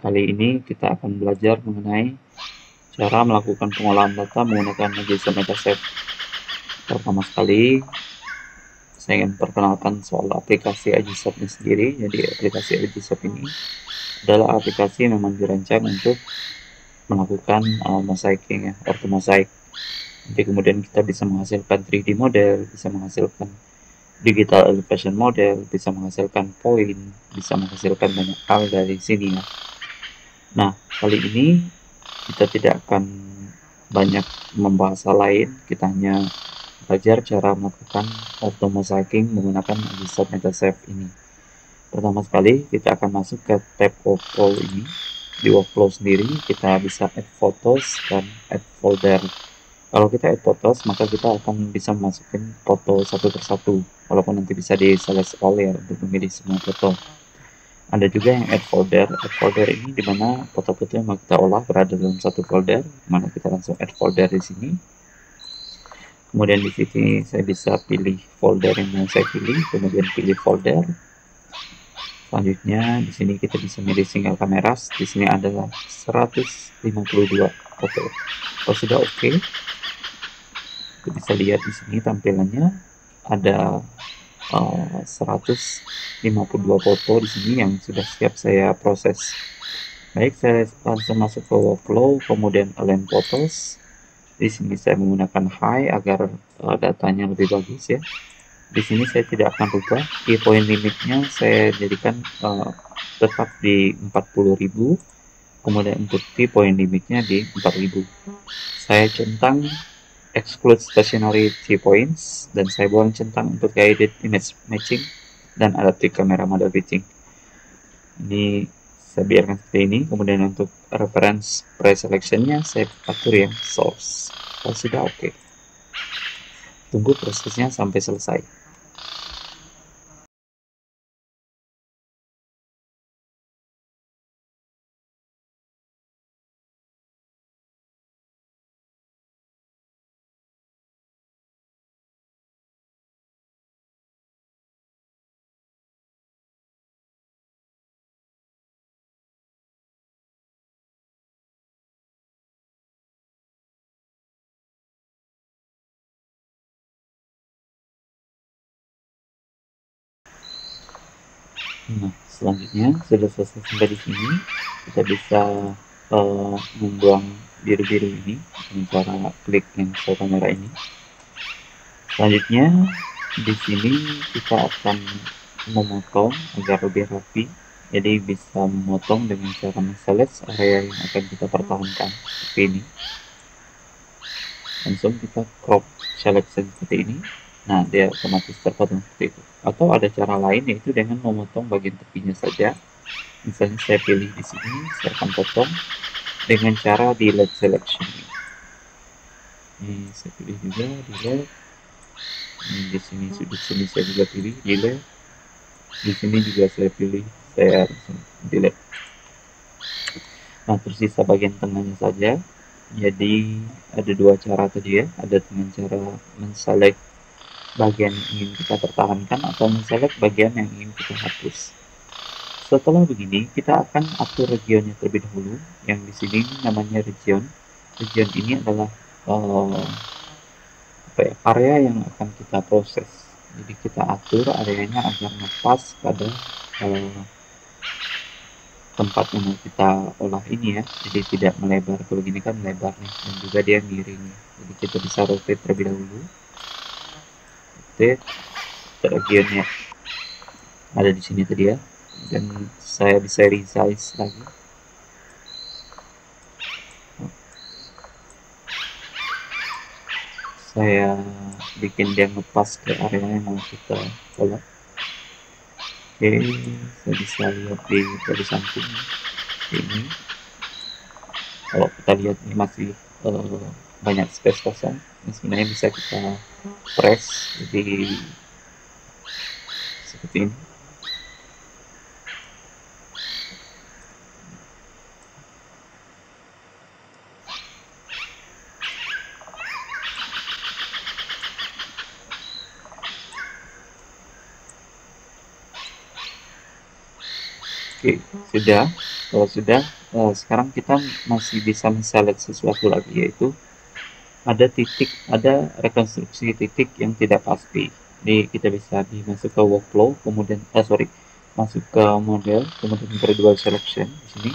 Kali ini kita akan belajar mengenai cara melakukan pengolahan data menggunakan JSON Dataset. Pertama sekali, saya ingin perkenalkan soal aplikasi AJSOP ini sendiri. Jadi aplikasi AJSOP ini adalah aplikasi yang memang dirancang untuk melakukan mosaiking, ya, ortomosaik. Jadi kemudian kita bisa menghasilkan 3D model, bisa menghasilkan digital elevation model, bisa menghasilkan point, bisa menghasilkan banyak hal dari sini, ya. Nah, kali ini kita tidak akan banyak membahas hal lain, kita hanya belajar cara melakukan auto-mosaiking menggunakan AJSOP Metasafe ini. Pertama sekali, kita akan masuk ke tab workflow ini. Di workflow sendiri, kita bisa add photos dan add folder. Kalau kita add photos, maka kita akan bisa masukin foto satu persatu, walaupun nanti bisa di select all, ya, untuk memilih semua foto. Ada juga yang add folder. Add folder ini dimana foto-foto yang mau kita olah berada dalam satu folder, mana kita langsung add folder di sini. Kemudian di sini saya bisa pilih folder yang mau saya pilih, kemudian pilih folder. Selanjutnya di sini kita bisa milih single cameras. Di sini adalah 152 foto. Kalau sudah oke, kita bisa lihat di sini tampilannya ada 152 foto di sini yang sudah siap saya proses. Baik, saya langsung masuk ke workflow, kemudian align photos. Di sini saya menggunakan high agar datanya lebih bagus, ya. Di sini saya tidak akan rubah key point limitnya, saya jadikan tetap di 40.000. Kemudian untuk key point limitnya di 4.000. Saya centang exclude stationary key points dan saya buang centang untuk guided image matching dan adaptive camera model fitting. Ini saya biarkan seperti ini. Kemudian untuk reference pre-selectionnya saya atur yang source. Kalau sudah oke, tunggu prosesnya sampai selesai. Nah, selanjutnya sudah selesai sampai di sini, kita bisa membuang biru-biru ini dengan cara klik yang show kamera ini. Selanjutnya di sini kita akan memotong agar lebih rapi. Jadi bisa memotong dengan cara men-select area yang akan kita pertahankan seperti ini. Langsung kita crop selection seperti ini. Nah, dia otomatis terpotong seperti itu. Atau ada cara lain, yaitu dengan memotong bagian tepinya saja. Misalnya saya pilih di sini, saya akan potong dengan cara delete selection. Ini saya pilih juga delete. Ini di sini sudut sini saya juga pilih delete. Di sini juga saya pilih, saya langsung delete. Nah, tersisa bagian tengahnya saja. Jadi ada dua cara tadi, ya. Ada dengan cara men-select bagian yang ingin kita pertahankan atau men-select bagian yang ingin kita hapus. Setelah begini, kita akan atur regionnya terlebih dahulu. Yang di sini namanya region. Region ini adalah area yang akan kita proses. Jadi kita atur areanya agar ngepas pada tempat yang mau kita olah ini, ya. Jadi tidak melebar. Kalau gini kan melebar nih, dan juga dia miring. Jadi kita bisa rotate terlebih dahulu. Rotate regionnya ada di sini tadi, ya. Dan saya bisa resize lagi. Saya bikin dia ngepas ke area yang mau kita olah. Oke, saya bisa lihat di dari samping ini. Kalau kita lihat ini masih banyak space kosong, ini sebenarnya bisa kita press jadi seperti ini. Oke, sudah. Kalau sudah, sekarang kita masih bisa men-select sesuatu lagi, yaitu ada rekonstruksi titik yang tidak pasti. Jadi kita bisa masuk ke workflow, kemudian masuk ke model, kemudian gradual selection di sini,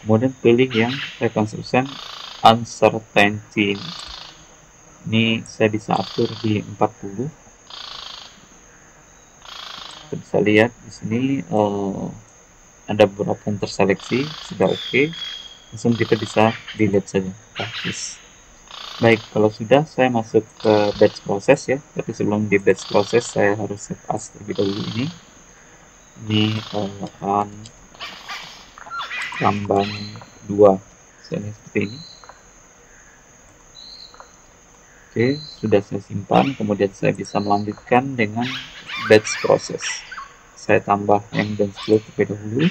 kemudian pilih yang reconstruction uncertainty. Ini saya bisa atur di 40. Kita bisa lihat di sini ada beberapa yang terseleksi, sudah oke. Langsung kita bisa delete saja, praktis. Baik, kalau sudah saya masuk ke batch proses ya. Tapi sebelum di batch proses saya harus save as terlebih dahulu ini. Ini akan tambang 2. Misalnya seperti ini. Oke, sudah saya simpan. Kemudian saya bisa melanjutkan dengan batch proses. Saya tambah yang dance flow terlebih dahulu.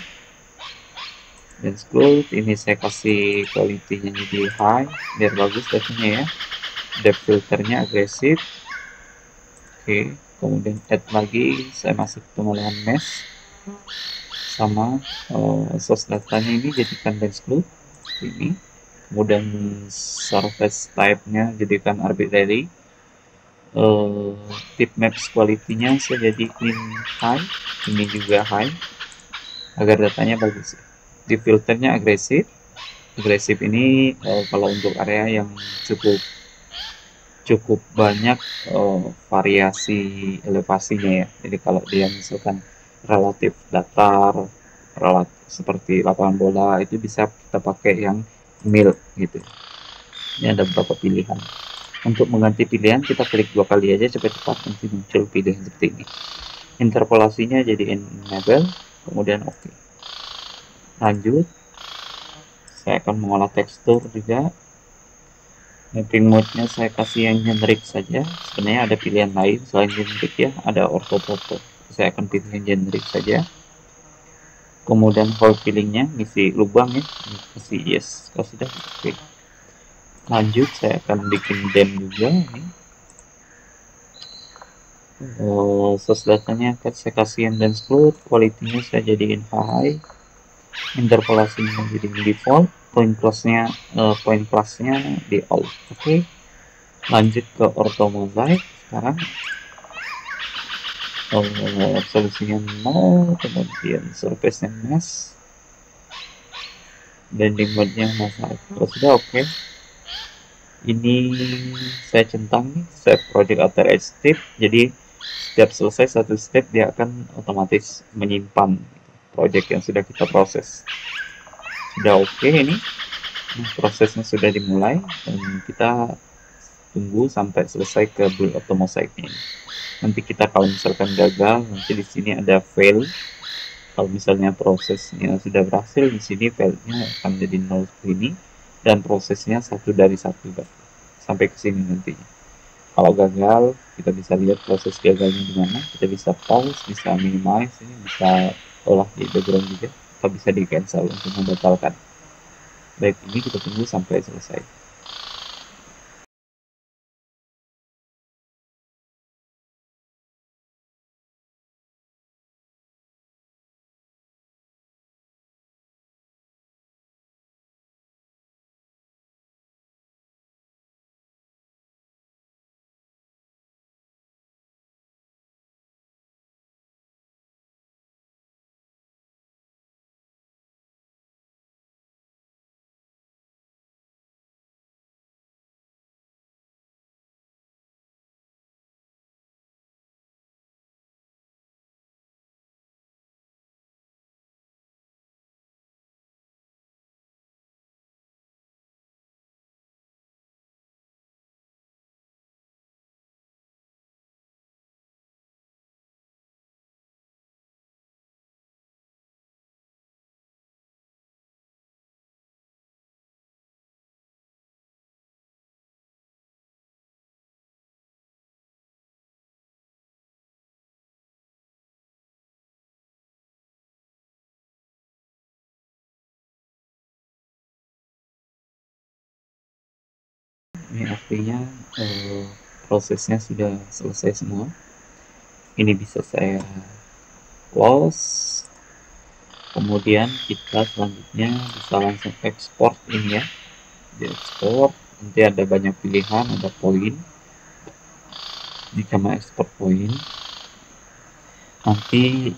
Dance flow ini saya kasih quality-nya jadi high biar bagus data-nya ya. Depth filternya agresif. Oke, kemudian add lagi, saya masuk pengolahan mesh sama source datanya ini jadikan denseclude ini, kemudian surface type-nya jadikan arbitrary, tip maps quality-nya saya jadikan high, ini juga high agar datanya bagus. Di filternya agresif ini kalau untuk area yang cukup banyak variasi elevasinya ya. Jadi kalau dia misalkan relatif datar, relatif seperti lapangan bola, itu bisa kita pakai yang mil gitu. Ini ada beberapa pilihan. Untuk mengganti pilihan kita klik 2 kali aja cepat-cepat, nanti muncul pilihan seperti ini. Interpolasinya jadi enable, kemudian oke. Lanjut, saya akan mengolah tekstur juga. Mapping mode-nya saya kasih yang generic saja. Sebenarnya ada pilihan lain selain generic ya, ada orthotopo. Saya akan pilih yang generic saja. Kemudian hole filling-nya ngisi lubang ya, kasih yes. Kalau sudah oke. Lanjut saya akan bikin dam juga ini. Source datanya saya kasih yang dance flow, quality-nya saya jadiin high, interpolasinya jadi default, point plus-nya di all. Oke. Lanjut ke ortho mosaic sekarang. Solusinya 0, kemudian surface nya mesh, blending mode-nya mosaic. Kalau sudah oke. Ini saya centang nih, save project after each step. Jadi setiap selesai satu step dia akan otomatis menyimpan project yang sudah kita proses. Sudah oke ini. Nah, prosesnya sudah dimulai dan kita tunggu sampai selesai ke build auto mosaic-nya. Nanti kita kalau misalkan gagal, nanti di sini ada fail. Kalau misalnya prosesnya sudah berhasil, di sini failnya akan jadi 0 seperti ini dan prosesnya 1 dari 1 sampai ke sini nantinya. Kalau gagal, kita bisa lihat proses gagalnya di mana. Kita bisa pause, bisa minimize, ini bisa olah di background juga, atau bisa di cancel untuk membatalkan. Baik, ini kita tunggu sampai selesai. Ini artinya prosesnya sudah selesai semua. Ini bisa saya close. Kemudian kita selanjutnya bisa langsung ekspor ini ya, di ekspor nanti ada banyak pilihan, ada poin. Jika mau ekspor poin, nanti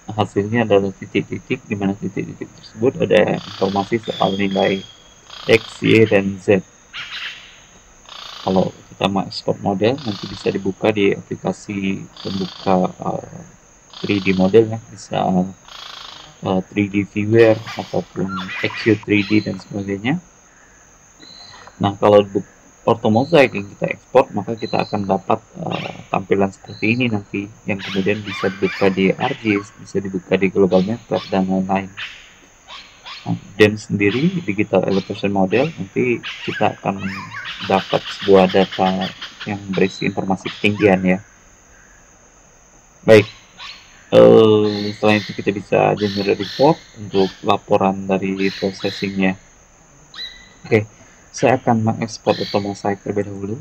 hasilnya adalah titik-titik, di mana titik-titik tersebut ada informasi soal nilai X, Y, dan Z. Kalau kita mau ekspor model, nanti bisa dibuka di aplikasi pembuka 3D model ya, bisa 3D Viewer ataupun XU 3D dan sebagainya. Nah, kalau orthomozaik yang kita ekspor, maka kita akan dapat tampilan seperti ini nanti, yang kemudian bisa dibuka di ArcGIS, bisa dibuka di Global Mapper, dan lain-lain. Nah, dan sendiri digital elevation model, nanti kita akan dapat sebuah data yang berisi informasi ketinggian ya. Baik, selain itu kita bisa generate report untuk laporan dari processingnya. Oke, saya akan mengekspor AutoMosaic terlebih dahulu.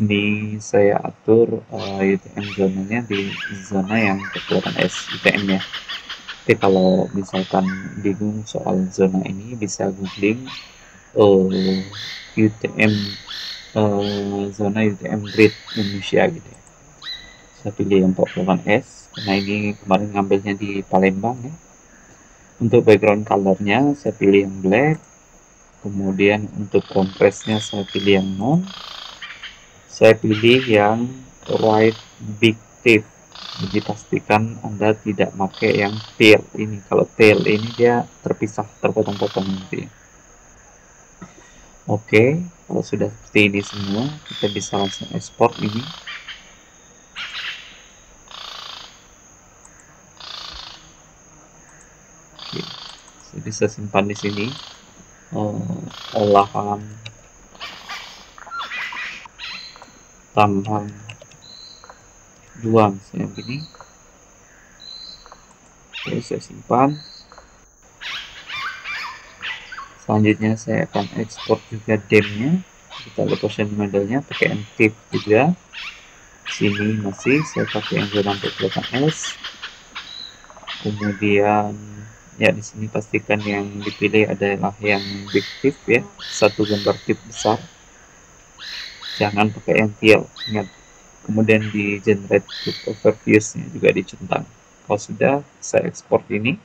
Ini saya atur UTM zonanya di zona yang kekuatan S UTM ya. Tapi kalau misalkan bingung soal zona ini, bisa googling UTM zona UTM Grid Indonesia gitu ya. Saya pilih yang 48S karena ini kemarin ngambilnya di Palembang ya. Untuk background colornya saya pilih yang black. Kemudian untuk contrastnya saya pilih yang non. Saya pilih yang right big thief. Jadi pastikan Anda tidak pakai yang tail ini. Kalau tail ini dia terpisah, terpotong-potong nanti. Oke, kalau sudah seperti ini semua, kita bisa langsung ekspor ini. Oke, saya bisa simpan di sini. Olahan tambang 2 misalnya begini. Oke, saya simpan. Selanjutnya saya akan ekspor juga DEM-nya. Kita location modelnya pakai NTIP juga. Sini masih saya pakai yang zona 48S. Kemudian ya di sini pastikan yang dipilih adalah yang big thief ya, satu gambar tip besar. Jangan pakai yang tail, ingat. Kemudian di generate overviews-nya juga dicentang. Kalau sudah, saya ekspor ini.